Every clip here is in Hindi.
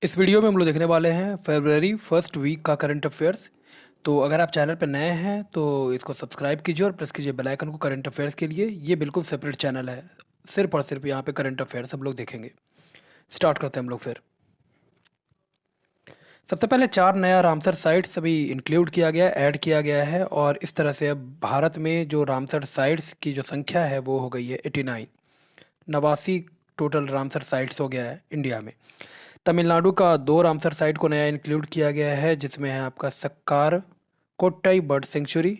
इस वीडियो में हम लोग देखने वाले हैं फरवरी फर्स्ट वीक का करंट अफेयर्स। तो अगर आप चैनल पर नए हैं तो इसको सब्सक्राइब कीजिए और प्रेस कीजिए बेल आइकन को करंट अफेयर्स के लिए। ये बिल्कुल सेपरेट चैनल है, सिर्फ और सिर्फ यहाँ पे करंट अफेयर्स हम लोग देखेंगे। स्टार्ट करते हैं हम लोग फिर। सबसे पहले 4 नया रामसर साइट्स अभी इंक्लूड किया गया, ऐड किया गया है, और इस तरह से अब भारत में जो रामसर साइट्स की जो संख्या है वो हो गई है 89। 89 टोटल रामसर साइट्स हो गया है इंडिया में। तमिलनाडु का 2 रामसर साइट को नया इंक्लूड किया गया है, जिसमें है आपका सक्कार कोट्टाई बर्ड सेंचुरी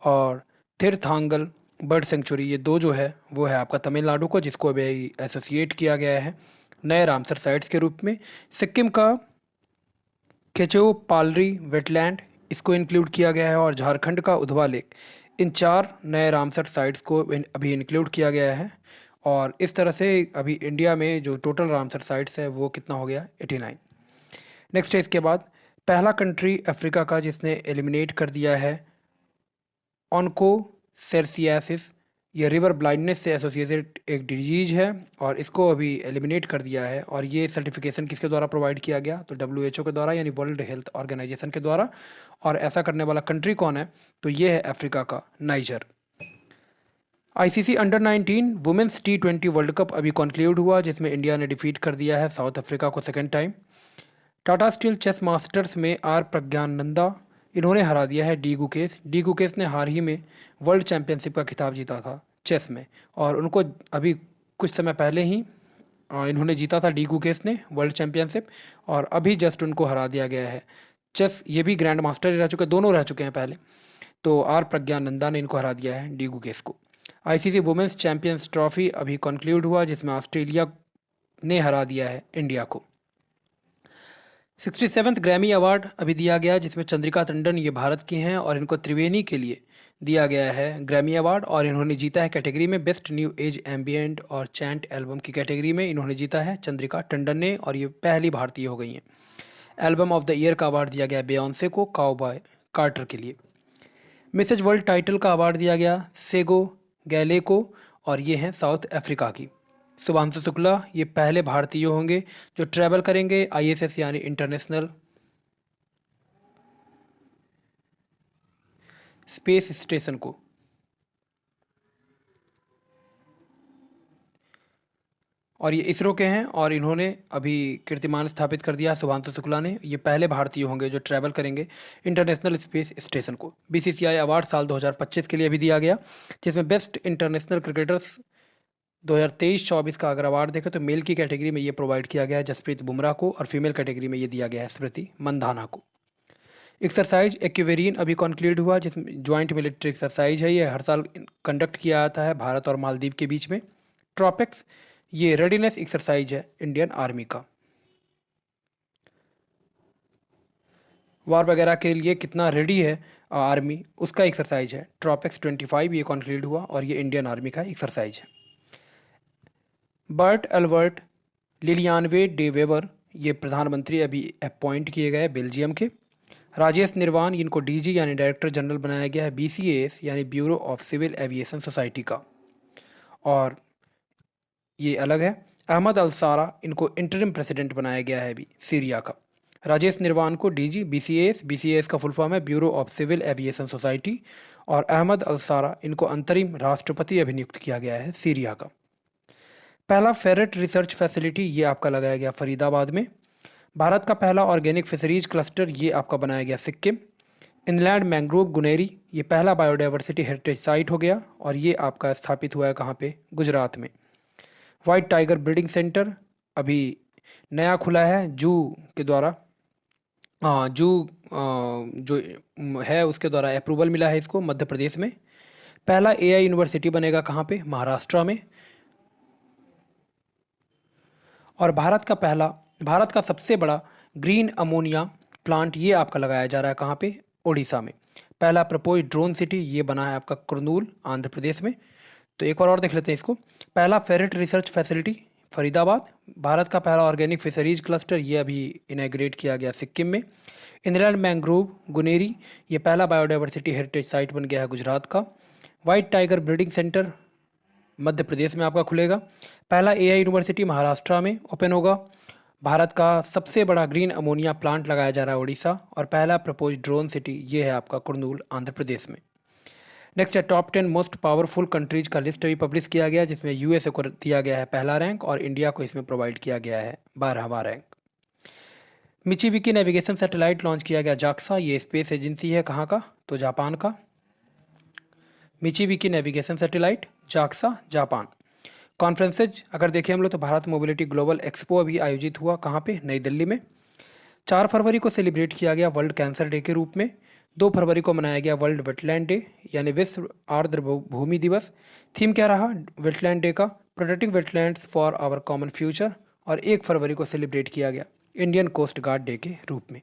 और तीर्थांगल बर्ड सेंचुरी। ये दो जो है वो है आपका तमिलनाडु को, जिसको अभी एसोसिएट किया गया है नए रामसर साइट्स के रूप में। सिक्किम का केचो पालरी वेटलैंड, इसको इंक्लूड किया गया है, और झारखंड का उधवा लेक। इन 4 नए रामसर साइट्स को अभी इंक्लूड किया गया है। और इस तरह से अभी इंडिया में जो टोटल रामसर साइट्स है वो कितना हो गया, 89। नेक्स्ट है इसके बाद पहला कंट्री अफ्रीका का जिसने एलिमिनेट कर दिया है ऑनकोसेरसियासिस। ये रिवर ब्लाइंडनेस से एसोसिएटेड एक डिजीज है, और इसको अभी एलिमिनेट कर दिया है। और ये सर्टिफिकेशन किसके द्वारा प्रोवाइड किया गया, तो WHO के द्वारा, यानी वर्ल्ड हेल्थ ऑर्गेनाइजेशन के द्वारा। और ऐसा करने वाला कंट्री कौन है, तो ये है अफ्रीका का Niger. ICC under 19 women's T20 world cup अभी कंक्लूड हुआ, जिसमें इंडिया ने डिफीट कर दिया है साउथ अफ्रीका को second time. Tata steel chess masters में आर प्रज्ञानंदा, इन्होंने हरा दिया है डी गुकेश। डी गुकेश ने हाल ही में वर्ल्ड चैंपियनशिप का खिताब जीता था चेस में, और उनको अभी कुछ समय पहले ही इन्होंने जीता था, डी गुकेश ने, वर्ल्ड चैंपियनशिप। और अभी जस्ट उनको हरा दिया गया है चेस। ये भी ग्रैंड मास्टर रह चुके, दोनों रह चुके हैं पहले। तो आर प्रज्ञानंदा ने इनको हरा दिया है, डी गुकेश को। ICC वुमेंस चैंपियंस ट्रॉफी अभी कंक्लूड हुआ, जिसमें ऑस्ट्रेलिया ने हरा दिया है इंडिया को। 67th ग्रैमी अवार्ड अभी दिया गया, जिसमें चंद्रिका टंडन ये भारत की हैं, और इनको त्रिवेणी के लिए दिया गया है ग्रैमी अवार्ड। और इन्होंने जीता है कैटेगरी में बेस्ट न्यू एज एम्बिएंट और चैंट एल्बम की कैटेगरी में इन्होंने जीता है चंद्रिका टंडन ने, और ये पहली भारतीय हो गई हैं। एल्बम ऑफ द ईयर का अवार्ड दिया गया बेयोंसे को काउबॉय कार्टर के लिए। मिसेज वर्ल्ड टाइटल का अवार्ड दिया गया सेगो गैले को, और ये हैं साउथ अफ्रीका की। शुभांशु शुक्ला ये पहले भारतीय होंगे जो ट्रैवल करेंगे ISS यानी इंटरनेशनल स्पेस स्टेशन को। और ये इसरो के हैं, और इन्होंने अभी कीर्तिमान स्थापित कर दिया शुभांशु शुक्ला ने। ये पहले भारतीय होंगे जो ट्रैवल करेंगे इंटरनेशनल स्पेस स्टेशन को। BCCI अवार्ड साल 2025 के लिए भी दिया गया, जिसमें बेस्ट इंटरनेशनल क्रिकेटर्स 2023-24 का अगर अवार्ड देखें तो मेल की कैटेगरी में ये प्रोवाइड किया गया है जसप्रीत बुमराह को, और फीमेल कैटेगरी में ये दिया गया है स्मृति मंधाना को। एक्सरसाइज एक्वेरियन अभी कंक्लूड हुआ, जिसमें ज्वाइंट मिलिट्री एक्सरसाइज है, ये हर साल कंडक्ट किया जाता है भारत और मालदीव के बीच में। ट्रॉपिक्स ये रेडीनेस एक्सरसाइज है इंडियन आर्मी का। वार वगैरह के लिए कितना रेडी है आर्मी, उसका एक्सरसाइज है ट्रॉपिक्स 25, ये कंक्लूड हुआ, और ये इंडियन आर्मी का एक्सरसाइज है। बर्ट एल्बर्ट लिलियानवे डे वेबर ये प्रधानमंत्री अभी अपॉइंट किए गए बेल्जियम के। राजेश निर्वाण इनको DG यानी डायरेक्टर जनरल बनाया गया है BCAS यानी bureau of civil aviation society का, और ये अलग है। अहमद अलसारा इनको इंटरिम प्रेसिडेंट बनाया गया है अभी सीरिया का। राजेश निर्वाण को DG BCAS का फुल फॉर्म है bureau of civil aviation society, और अहमद अलसारा इनको अंतरिम राष्ट्रपति अभिनियुक्त किया गया है सीरिया का। पहला फेरेट रिसर्च फैसिलिटी ये आपका लगाया गया फरीदाबाद में। भारत का पहला ऑर्गेनिक फिशरीज क्लस्टर ये आपका बनाया गया सिक्किम। इनलैंड मैंग्रोव गुनेरी ये पहला बायोडाइवर्सिटी हेरिटेज साइट हो गया, और ये आपका स्थापित हुआ है कहाँ पे, गुजरात में। वाइट टाइगर ब्रीडिंग सेंटर अभी नया खुला है जू के द्वारा, जू जो है उसके द्वारा अप्रूवल मिला है इसको मध्य प्रदेश में। पहला AI यूनिवर्सिटी बनेगा कहाँ पे, महाराष्ट्र में। और भारत का सबसे बड़ा ग्रीन अमोनिया प्लांट ये आपका लगाया जा रहा है कहाँ पे, ओडिशा में। पहला प्रपोज ड्रोन सिटी ये बना है आपका कुर्नूल आंध्र प्रदेश में। तो एक बार और देख लेते हैं इसको। पहला ferret research facility Faridabad. Bharat का पहला ऑर्गेनिक फिशरीज क्लस्टर ये अभी इनैग्रेट किया गया सिक्किम में। इनलैंड मैंग्रोव गुनेरी ये पहला बायोडाइवर्सिटी हेरिटेज साइट बन गया है गुजरात का। White tiger breeding centre Madhya Pradesh में आपका खुलेगा। पहला AI यूनिवर्सिटी महाराष्ट्र में ओपन होगा। भारत का सबसे बड़ा ग्रीन अमोनिया प्लांट लगाया जा रहा है उड़ीसा, और पहला प्रपोज ड्रोन सिटी ये है आपका कुर्नूल, आंध्र प्रदेश में। नेक्स्ट है टॉप 10 मोस्ट पावरफुल कंट्रीज का लिस्ट अभी पब्लिश किया गया, जिसमें यूएसए को दिया गया है पहला रैंक और इंडिया को इसमें प्रोवाइड किया गया है 12वां रैंक। मिचिबिकी नेविगेशन सैटेलाइट लॉन्च किया गया जाक्सा, ये स्पेस एजेंसी है कहाँ का, तो जापान का। Michibiki navigation satellite JAXA, Japan. Conferences अगर देखें हम लोग तो भारत मोबिलिटी ग्लोबल एक्सपो अभी आयोजित हुआ कहाँ पे, नई दिल्ली में। 4 फरवरी को सेलिब्रेट किया गया वर्ल्ड कैंसर डे के रूप में। 2 फरवरी को मनाया गया वर्ल्ड वेटलैंड डे यानी विश्व आर्द्र भूमि दिवस। थीम क्या रहा वेटलैंड डे का, protecting wetlands for our common future. और 1 फरवरी को सेलिब्रेट किया गया इंडियन कोस्ट गार्ड डे के रूप में।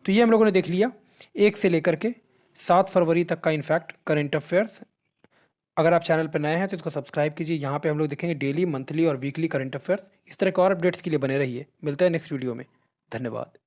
तो ये हम लोगों ने देख लिया 1 से लेकर के 7 फरवरी तक का इनफैक्ट करंट अफेयर्स। अगर आप चैनल पर नए हैं तो इसको सब्सक्राइब कीजिए। यहाँ पे हम लोग देखेंगे डेली, मंथली और वीकली करंट अफेयर्स। इस तरह के और अपडेट्स के लिए बने रहिए। मिलते हैं नेक्स्ट वीडियो में। धन्यवाद।